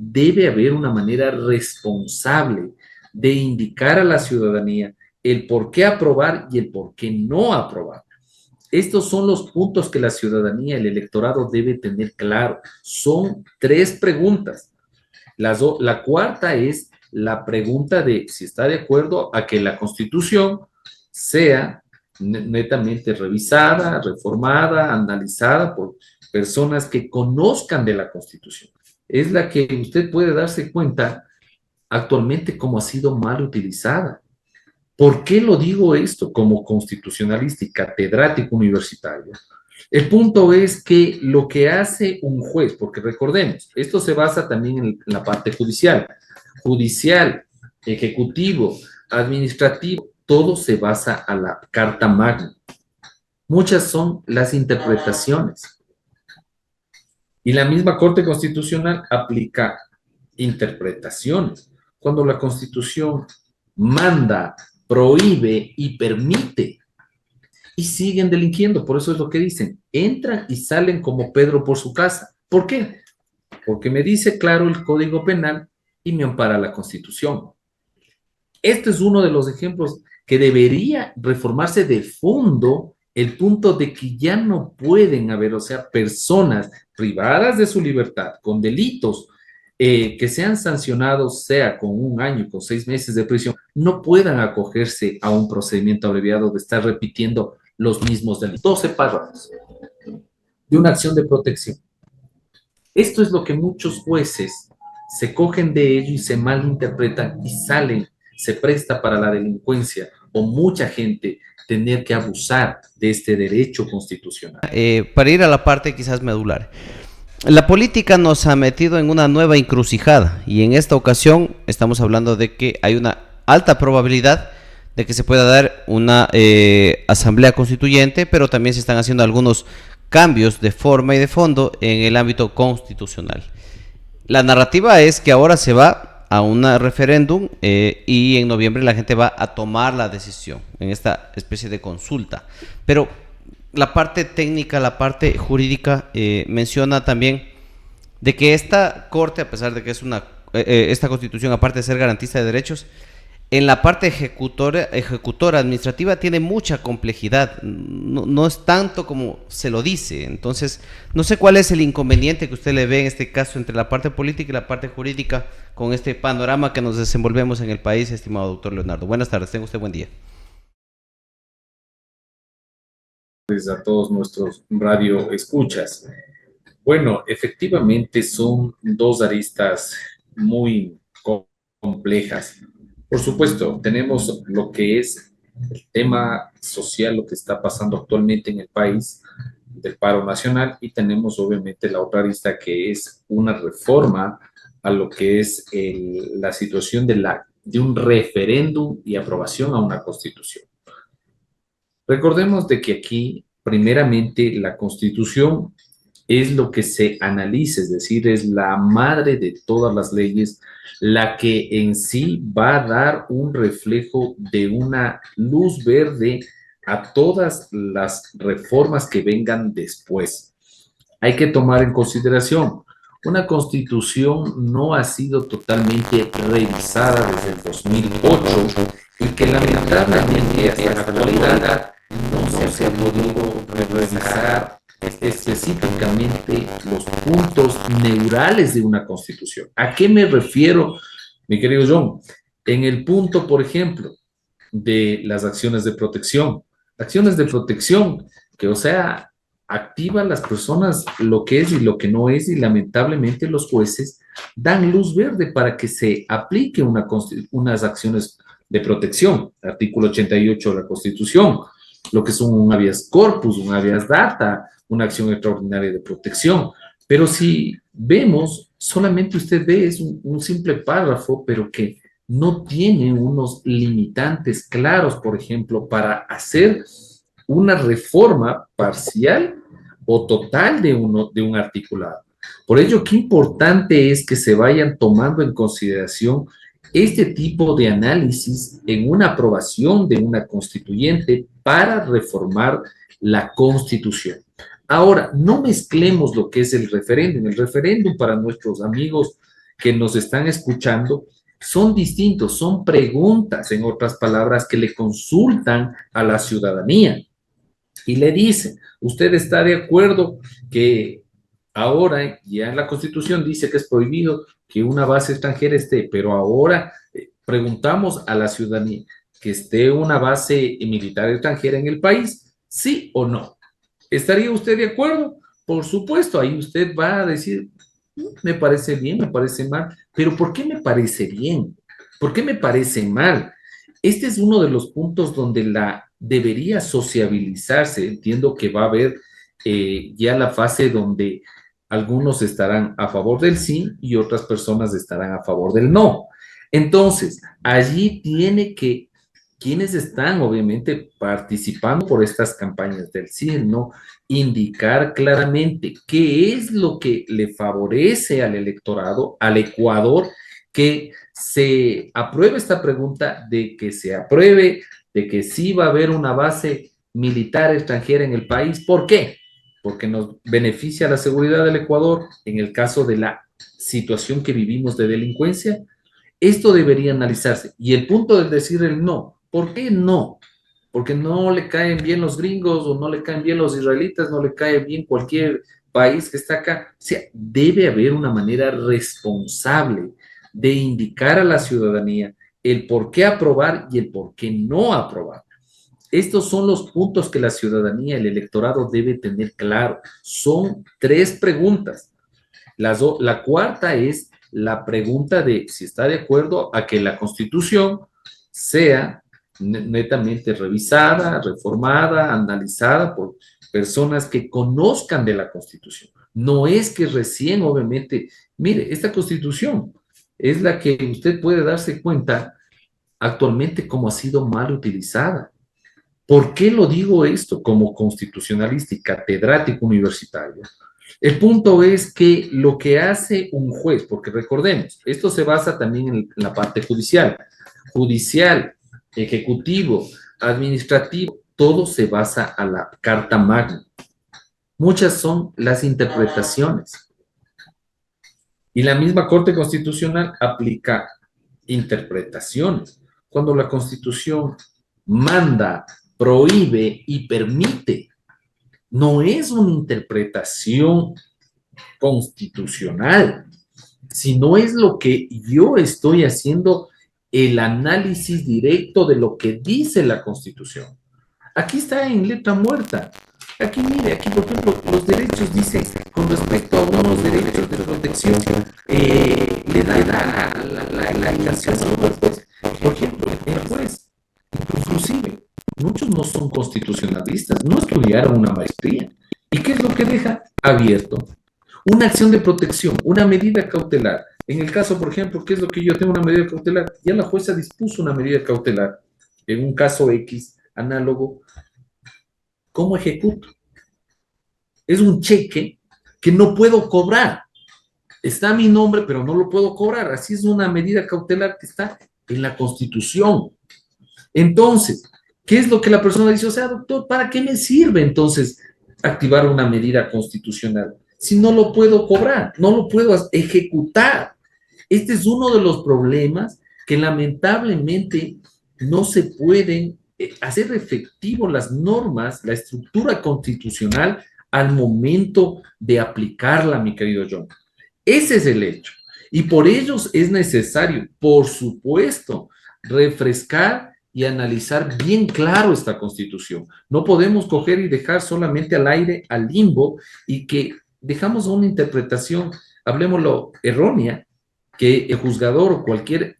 debe haber una manera responsable de indicar a la ciudadanía el por qué aprobar y el por qué no aprobar. Estos son los puntos que la ciudadanía, el electorado debe tener claro. Son tres preguntas. La cuarta es la pregunta de si está de acuerdo a que la Constitución sea netamente revisada, reformada, analizada por personas que conozcan de la Constitución. Es la que usted puede darse cuenta actualmente cómo ha sido mal utilizada. ¿Por qué lo digo esto como constitucionalista y catedrático universitario? El punto es que lo que hace un juez, porque recordemos, esto se basa también en la parte judicial, ejecutivo, administrativo, todo se basa a la Carta Magna. Muchas son las interpretaciones. Y la misma Corte Constitucional aplica interpretaciones. Cuando la Constitución manda, prohíbe y permite, y siguen delinquiendo. Por eso es lo que dicen, entran y salen como Pedro por su casa. ¿Por qué? Porque me dice claro el Código Penal y me ampara la Constitución. Este es uno de los ejemplos que debería reformarse de fondo el punto de que ya no pueden haber, o sea, personas privadas de su libertad con delitos que sean sancionados, sea con 1 año, con 6 meses de prisión, no puedan acogerse a un procedimiento abreviado de estar repitiendo los mismos delitos. 12 párrafos de una acción de protección. Esto es lo que muchos jueces se cogen de ello y se malinterpretan y salen, se presta para la delincuencia o mucha gente tener que abusar de este derecho constitucional. Para ir a la parte quizás medular. La política nos ha metido en una nueva encrucijada y en esta ocasión estamos hablando de que hay una alta probabilidad de que se pueda dar una asamblea constituyente, pero también se están haciendo algunos cambios de forma y de fondo en el ámbito constitucional. La narrativa es que ahora se va a un referéndum y en noviembre la gente va a tomar la decisión en esta especie de consulta. Pero la parte técnica, la parte jurídica menciona también de que esta corte, a pesar de que es esta constitución, aparte de ser garantista de derechos, en la parte ejecutora administrativa tiene mucha complejidad, no es tanto como se lo dice. Entonces, no sé cuál es el inconveniente que usted le ve en este caso entre la parte política y la parte jurídica con este panorama que nos desenvolvemos en el país, estimado doctor Leonardo. Buenas tardes, tenga usted buen día. A todos nuestros radio escuchas. Bueno, efectivamente son dos aristas muy complejas. Por supuesto, tenemos lo que es el tema social, lo que está pasando actualmente en el país, del paro nacional, y tenemos obviamente la otra arista que es una reforma a lo que es la situación de un referéndum y aprobación a una constitución. Recordemos de que aquí, primeramente, la Constitución es lo que se analiza, es decir, es la madre de todas las leyes, la que en sí va a dar un reflejo de una luz verde a todas las reformas que vengan después. Hay que tomar en consideración, una constitución no ha sido totalmente revisada desde el 2008 y que lamentablemente hasta la actualidad no se ha podido revisar específicamente los puntos neurales de una constitución. ¿A qué me refiero, mi querido John? En el punto, por ejemplo, de las acciones de protección. Acciones de protección que, o sea, activan las personas lo que es y lo que no es, y lamentablemente los jueces dan luz verde para que se aplique unas acciones de protección. Artículo 88 de la Constitución, lo que son un habeas corpus, un habeas data, una acción extraordinaria de protección. Pero si vemos, solamente usted ve, es un simple párrafo, pero que no tiene unos limitantes claros, por ejemplo, para hacer una reforma parcial o total de un articulado. Por ello, qué importante es que se vayan tomando en consideración este tipo de análisis en una aprobación de una constituyente para reformar la Constitución. Ahora, no mezclemos lo que es el referéndum. El referéndum para nuestros amigos que nos están escuchando son distintos, son preguntas, en otras palabras, que le consultan a la ciudadanía y le dicen, ¿usted está de acuerdo que ahora ya en la Constitución dice que es prohibido que una base extranjera esté, pero ahora preguntamos a la ciudadanía que esté una base militar extranjera en el país, sí o no? ¿Estaría usted de acuerdo? Por supuesto, ahí usted va a decir, me parece bien, me parece mal, pero ¿por qué me parece bien? ¿Por qué me parece mal? Este es uno de los puntos donde la debería sociabilizarse. Entiendo que va a haber ya la fase donde algunos estarán a favor del sí y otras personas estarán a favor del no. Entonces, allí tiene que quienes están obviamente participando por estas campañas del sí, no, indicar claramente qué es lo que le favorece al electorado, al Ecuador, que se apruebe esta pregunta, de que se apruebe, de que sí va a haber una base militar extranjera en el país. ¿Por qué? Porque nos beneficia la seguridad del Ecuador en el caso de la situación que vivimos de delincuencia. Esto debería analizarse. Y el punto de decir el no, ¿por qué no? Porque no le caen bien los gringos o no le caen bien los israelitas, no le cae bien cualquier país que está acá. O sea, debe haber una manera responsable de indicar a la ciudadanía el por qué aprobar y el por qué no aprobar. Estos son los puntos que la ciudadanía, el electorado debe tener claro. Son 3 preguntas. La cuarta es la pregunta de si está de acuerdo a que la Constitución sea netamente revisada, reformada, analizada por personas que conozcan de la Constitución. No es que recién, obviamente, mire, esta Constitución es la que usted puede darse cuenta actualmente cómo ha sido mal utilizada. ¿Por qué lo digo esto como constitucionalista y catedrático universitario? El punto es que lo que hace un juez, porque recordemos, esto se basa también en la parte judicial, ejecutivo, administrativo, todo se basa a la Carta Magna. Muchas son las interpretaciones. Y la misma Corte Constitucional aplica interpretaciones. Cuando la Constitución manda, prohíbe y permite, no es una interpretación constitucional, sino es lo que yo estoy haciendo, el análisis directo de lo que dice la Constitución. Aquí está en letra muerta. Aquí, mire, aquí, por ejemplo, los derechos dicen, con respecto a unos derechos de protección, le da la indicación al juez. Por ejemplo, el juez, inclusive, muchos no son constitucionalistas, no estudiaron una maestría. ¿Y qué es lo que deja? Abierto. Una acción de protección, una medida cautelar. En el caso, por ejemplo, ¿qué es lo que yo tengo una medida cautelar? Ya la jueza dispuso una medida cautelar en un caso X análogo. ¿Cómo ejecuto? Es un cheque que no puedo cobrar. Está mi nombre, pero no lo puedo cobrar. Así es una medida cautelar que está en la Constitución. Entonces, ¿qué es lo que la persona dice? O sea, doctor, ¿para qué me sirve entonces activar una medida constitucional si no lo puedo cobrar, no lo puedo ejecutar? Este es uno de los problemas que lamentablemente no se pueden hacer efectivo las normas, la estructura constitucional al momento de aplicarla, mi querido John. Ese es el hecho. Y por ello es necesario, por supuesto, refrescar y analizar bien claro esta Constitución. No podemos coger y dejar solamente al aire, al limbo, y que dejamos una interpretación, hablemoslo, errónea, que el juzgador o cualquier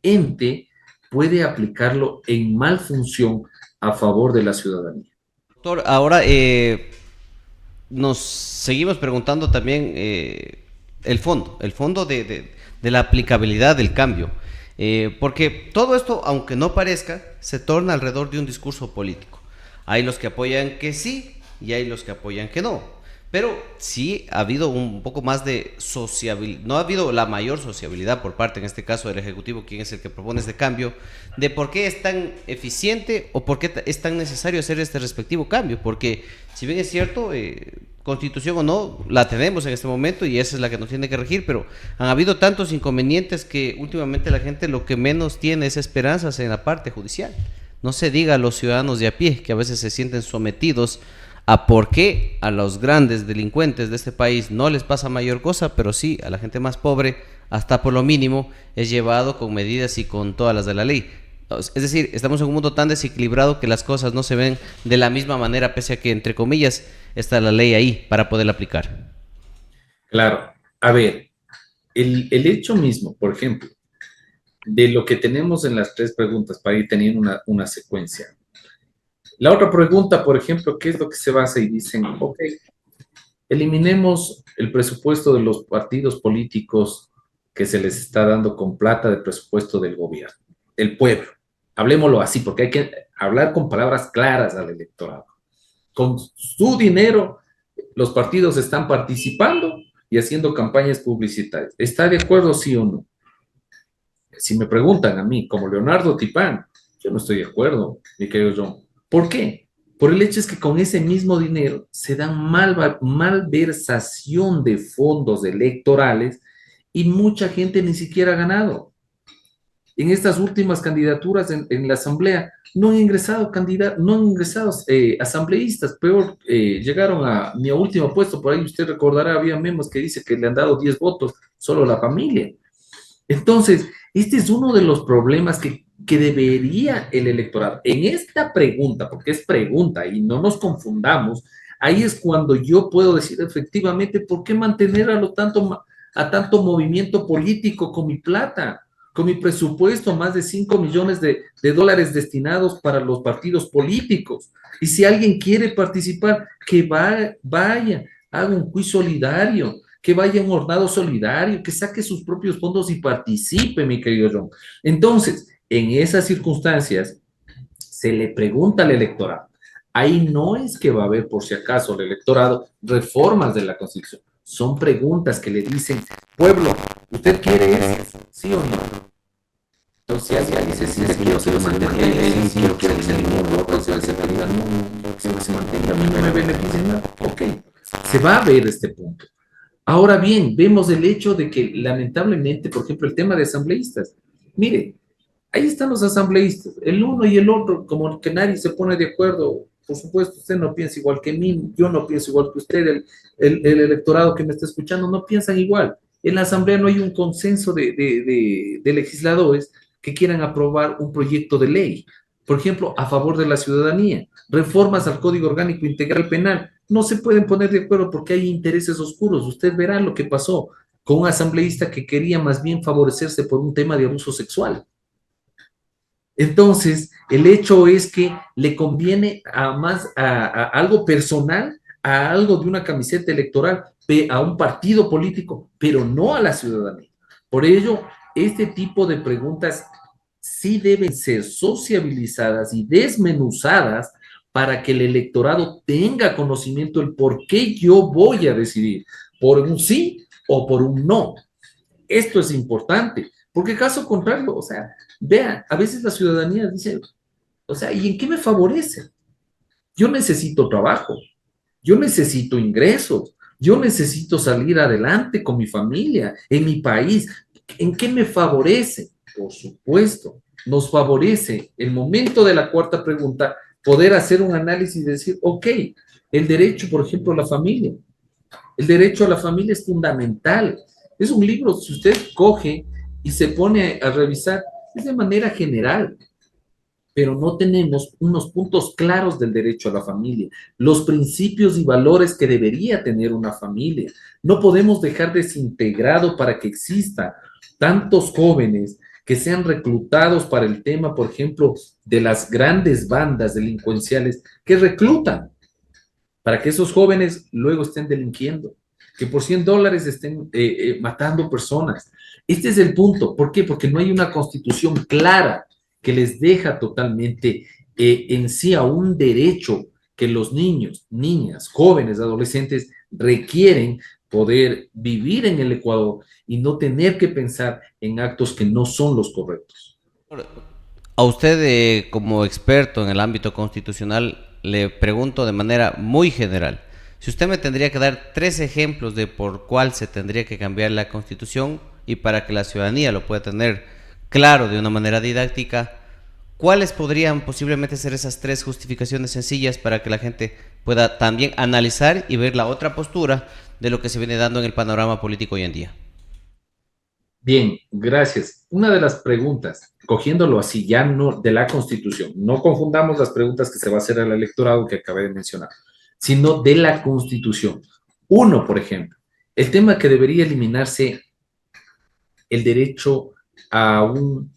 ente puede aplicarlo en mal función a favor de la ciudadanía. Doctor, ahora nos seguimos preguntando también el fondo de la aplicabilidad del cambio. Porque todo esto, aunque no parezca, se torna alrededor de un discurso político. Hay los que apoyan que sí y hay los que apoyan que no. Pero sí ha habido un poco más de sociabilidad, no ha habido la mayor sociabilidad por parte, en este caso, del Ejecutivo, quien es el que propone este cambio, de por qué es tan eficiente o por qué es tan necesario hacer este respectivo cambio. Porque, si bien es cierto, constitución o no, la tenemos en este momento y esa es la que nos tiene que regir, pero han habido tantos inconvenientes que últimamente la gente lo que menos tiene es esperanzas en la parte judicial. No se diga a los ciudadanos de a pie, que a veces se sienten sometidos a por qué a los grandes delincuentes de este país no les pasa mayor cosa, pero sí a la gente más pobre, hasta por lo mínimo, es llevado con medidas y con todas las de la ley. Es decir, estamos en un mundo tan desequilibrado que las cosas no se ven de la misma manera, pese a que, entre comillas, está la ley ahí para poderla aplicar. Claro, a ver, el hecho mismo, por ejemplo, de lo que tenemos en las tres preguntas para ir teniendo una secuencia. La otra pregunta, por ejemplo, ¿qué es lo que se basa? Y dicen, ok, eliminemos el presupuesto de los partidos políticos que se les está dando con plata del presupuesto del gobierno, del pueblo. Hablemoslo así, porque hay que hablar con palabras claras al electorado. Con su dinero, los partidos están participando y haciendo campañas publicitarias. ¿Está de acuerdo, sí o no? Si me preguntan a mí, como Leonardo Tipán, yo no estoy de acuerdo, mi querido John. ¿Por qué? Por el hecho es que con ese mismo dinero se da malversación de fondos electorales y mucha gente ni siquiera ha ganado. En estas últimas candidaturas en la asamblea no han ingresado no han ingresado asambleístas, peor, llegaron a mi último puesto, por ahí usted recordará, había memes que dice que le han dado 10 votos solo la familia. Entonces, este es uno de los problemas que debería el electorado. En esta pregunta, porque es pregunta y no nos confundamos, ahí es cuando yo puedo decir efectivamente, ¿por qué mantener a tanto movimiento político con mi plata? Con mi presupuesto, más de 5 millones de dólares destinados para los partidos políticos. Y si alguien quiere participar, que vaya, haga un quiz solidario, que vaya a un hornado solidario, que saque sus propios fondos y participe, mi querido John. Entonces, en esas circunstancias, se le pregunta al electorado. Ahí no es que va a haber, por si acaso, el electorado reformas de la Constitución. Son preguntas que le dicen, pueblo, ¿usted quiere eso? ¿Sí o no? Entonces, si alguien dice, sí, quiero que se mantenga, sí, quiero que se elimine, entonces se diga, no, quiero que se mantenga, a mí no me beneficia nada. Ok, se va a ver este punto. Ahora bien, vemos el hecho de que lamentablemente, por ejemplo, el tema de asambleístas. Mire, ahí están los asambleístas, el uno y el otro, como que nadie se pone de acuerdo. Por supuesto, usted no piensa igual que mí, yo no pienso igual que usted, el electorado que me está escuchando no piensan igual. En la asamblea no hay un consenso de legisladores que quieran aprobar un proyecto de ley, por ejemplo, a favor de la ciudadanía, reformas al Código Orgánico Integral Penal. No se pueden poner de acuerdo porque hay intereses oscuros. Usted verá lo que pasó con un asambleísta que quería más bien favorecerse por un tema de abuso sexual. Entonces, el hecho es que le conviene a algo personal, a algo de una camiseta electoral, a un partido político, pero no a la ciudadanía. Por ello, este tipo de preguntas sí deben ser sociabilizadas y desmenuzadas para que el electorado tenga conocimiento del por qué yo voy a decidir, por un sí o por un no. Esto es importante, porque caso contrario, o sea, vean, a veces la ciudadanía dice, o sea, ¿y en qué me favorece? Yo necesito trabajo, yo necesito ingresos, yo necesito salir adelante con mi familia, en mi país. ¿En qué me favorece? Por supuesto, nos favorece el momento de la cuarta pregunta poder hacer un análisis y decir, ok, el derecho, por ejemplo, a la familia. El derecho a la familia es fundamental. Es un libro, si usted coge y se pone a revisar, es de manera general, pero no tenemos unos puntos claros del derecho a la familia, los principios y valores que debería tener una familia. No podemos dejar desintegrado para que exista tantos jóvenes que sean reclutados para el tema, por ejemplo, de las grandes bandas delincuenciales que reclutan para que esos jóvenes luego estén delinquiendo, que por $100 estén matando personas. Este es el punto. ¿Por qué? Porque no hay una constitución clara que les deja totalmente en sí a un derecho que los niños, niñas, jóvenes, adolescentes requieren poder vivir en el Ecuador y no tener que pensar en actos que no son los correctos. A usted, como experto en el ámbito constitucional, le pregunto de manera muy general. Si usted me tendría que dar 3 ejemplos de por cuál se tendría que cambiar la Constitución y para que la ciudadanía lo pueda tener claro de una manera didáctica, ¿cuáles podrían posiblemente ser esas 3 justificaciones sencillas para que la gente pueda también analizar y ver la otra postura de lo que se viene dando en el panorama político hoy en día? Bien, gracias. Una de las preguntas, cogiéndolo así, ya no de la Constitución, no confundamos las preguntas que se va a hacer al electorado que acabé de mencionar, sino de la Constitución. Uno, por ejemplo, el tema que debería eliminarse el derecho a un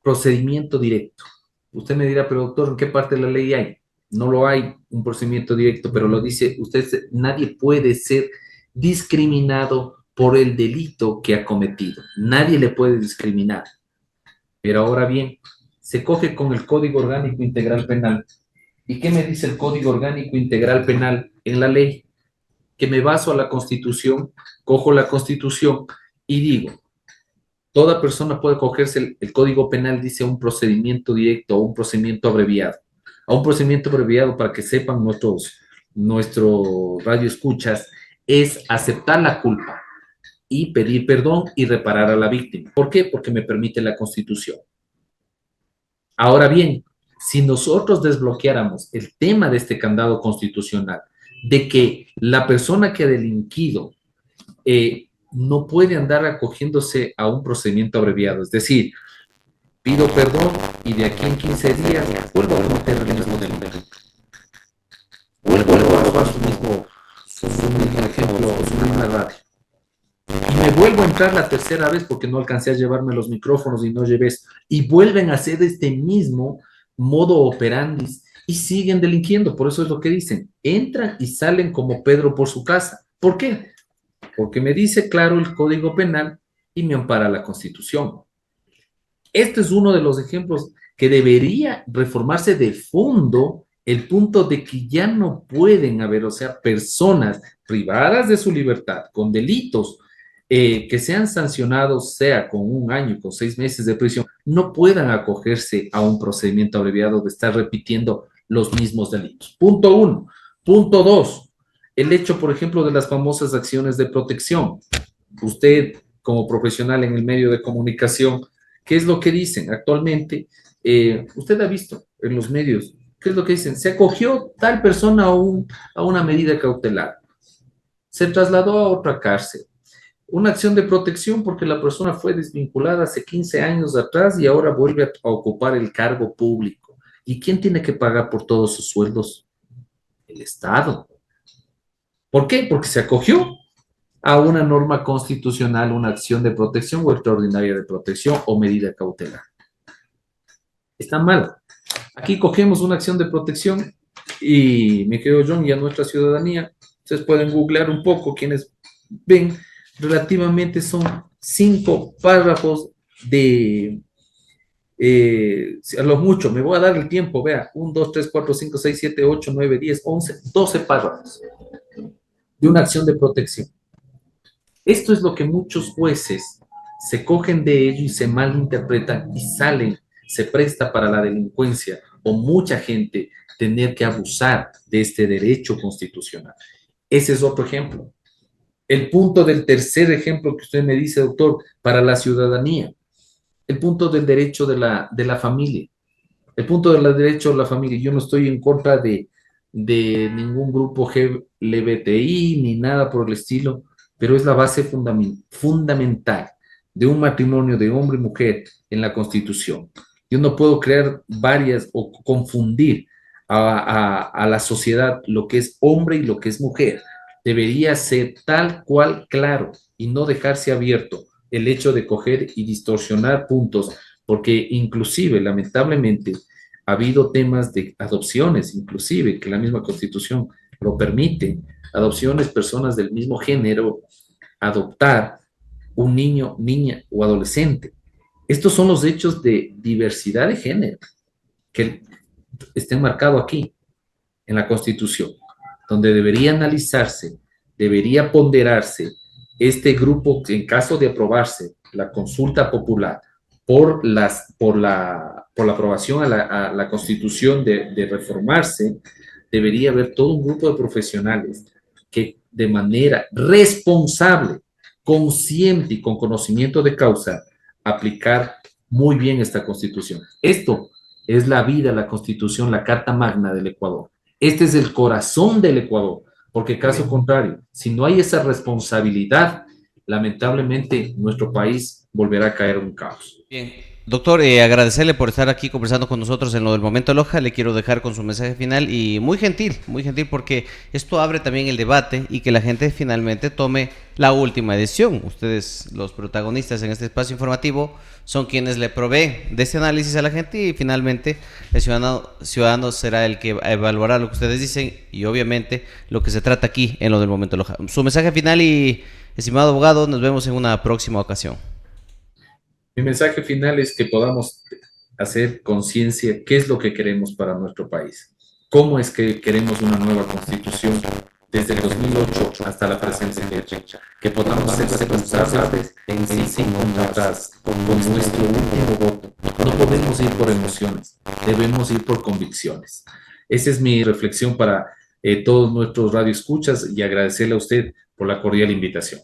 procedimiento directo. Usted me dirá, pero doctor, ¿en qué parte de la ley hay? No lo hay un procedimiento directo, pero lo dice usted, nadie puede ser discriminado por el delito que ha cometido. Nadie le puede discriminar. Pero ahora bien, se coge con el Código Orgánico Integral Penal. ¿Y qué me dice el Código Orgánico Integral Penal en la ley? Que me baso a la Constitución, cojo la Constitución y digo, toda persona puede cogerse el Código Penal, dice un procedimiento directo o un procedimiento abreviado. A un procedimiento abreviado, para que sepan nuestros radioescuchas, es aceptar la culpa y pedir perdón y reparar a la víctima. ¿Por qué? Porque me permite la Constitución. Ahora bien, si nosotros desbloqueáramos el tema de este candado constitucional, de que la persona que ha delinquido no puede andar acogiéndose a un procedimiento abreviado, es decir, pido perdón y de aquí en 15 días vuelvo a cometer el mismo delito. Vuelvo a robar su mismo ejemplo, su misma radio. Y me vuelvo a entrar la tercera vez porque no alcancé a llevarme los micrófonos y no llevé eso. Y vuelven a hacer este mismo modo operandi y siguen delinquiendo. Por eso es lo que dicen. Entran y salen como Pedro por su casa. ¿Por qué? Porque me dice claro el Código Penal y me ampara la Constitución. Este es uno de los ejemplos que debería reformarse de fondo el punto de que ya no pueden haber, o sea, personas privadas de su libertad con delitos que sean sancionados, sea con 1 año, con 6 meses de prisión, no puedan acogerse a un procedimiento abreviado de estar repitiendo los mismos delitos. Punto uno. Punto dos, el hecho, por ejemplo, de las famosas acciones de protección. Usted, como profesional en el medio de comunicación, ¿qué es lo que dicen actualmente? Usted ha visto en los medios, ¿qué es lo que dicen? Se acogió tal persona a una medida cautelar, se trasladó a otra cárcel, una acción de protección porque la persona fue desvinculada hace 15 años atrás y ahora vuelve a ocupar el cargo público. ¿Y quién tiene que pagar por todos sus sueldos? El Estado. ¿Por qué? Porque se acogió a una norma constitucional, una acción de protección o extraordinaria de protección o medida cautelar. Está mal. Aquí cogemos una acción de protección y me quedo John y a nuestra ciudadanía. Ustedes pueden googlear un poco, quienes ven, relativamente son 5 párrafos de, a lo mucho, me voy a dar el tiempo, vea, 1, 2, 3, 4, 5, 6, 7, 8, 9, 10, 11, 12 párrafos de una acción de protección. Esto es lo que muchos jueces se cogen de ello y se malinterpretan y salen, se presta para la delincuencia o mucha gente tener que abusar de este derecho constitucional. Ese es otro ejemplo. El punto del tercer ejemplo que usted me dice, doctor, para la ciudadanía, el punto del derecho de la familia, el punto del derecho de la familia. Yo no estoy en contra de ningún grupo LGBTI ni nada por el estilo, pero es la base fundamental de un matrimonio de hombre y mujer en la Constitución. Yo no puedo crear varias o confundir a la sociedad lo que es hombre y lo que es mujer. Debería ser tal cual claro y no dejarse abierto el hecho de coger y distorsionar puntos, porque inclusive, lamentablemente, ha habido temas de adopciones, inclusive, que la misma Constitución lo permite, adopciones, personas del mismo género, adoptar un niño, niña o adolescente. Estos son los hechos de diversidad de género que estén marcados aquí en la Constitución. donde debería analizarse, debería ponderarse este grupo, en caso de aprobarse la consulta popular por la aprobación a la Constitución de reformarse, debería haber todo un grupo de profesionales que de manera responsable, consciente y con conocimiento de causa, aplicar muy bien esta Constitución. Esto es la vida, la Constitución, la Carta Magna del Ecuador. Este es el corazón del Ecuador, porque caso contrario, si no hay esa responsabilidad, lamentablemente nuestro país volverá a caer en un caos. Bien, doctor, agradecerle por estar aquí conversando con nosotros en lo del Momento Loja. Le quiero dejar con su mensaje final y muy gentil porque esto abre también el debate y que la gente finalmente tome la última decisión. Ustedes, los protagonistas en este espacio informativo, son quienes le proveen de este análisis a la gente y finalmente el ciudadano será el que evaluará lo que ustedes dicen y obviamente lo que se trata aquí en lo del Momento Loja. Su mensaje final y, estimado abogado, nos vemos en una próxima ocasión. Mi mensaje final es que podamos hacer conciencia qué es lo que queremos para nuestro país, cómo es que queremos una nueva constitución desde el 2008 hasta la presente fecha, que podamos ser responsables en sí con nuestro último voto. No podemos ir por emociones, debemos ir por convicciones. Esa es mi reflexión para todos nuestros radioescuchas y agradecerle a usted por la cordial invitación.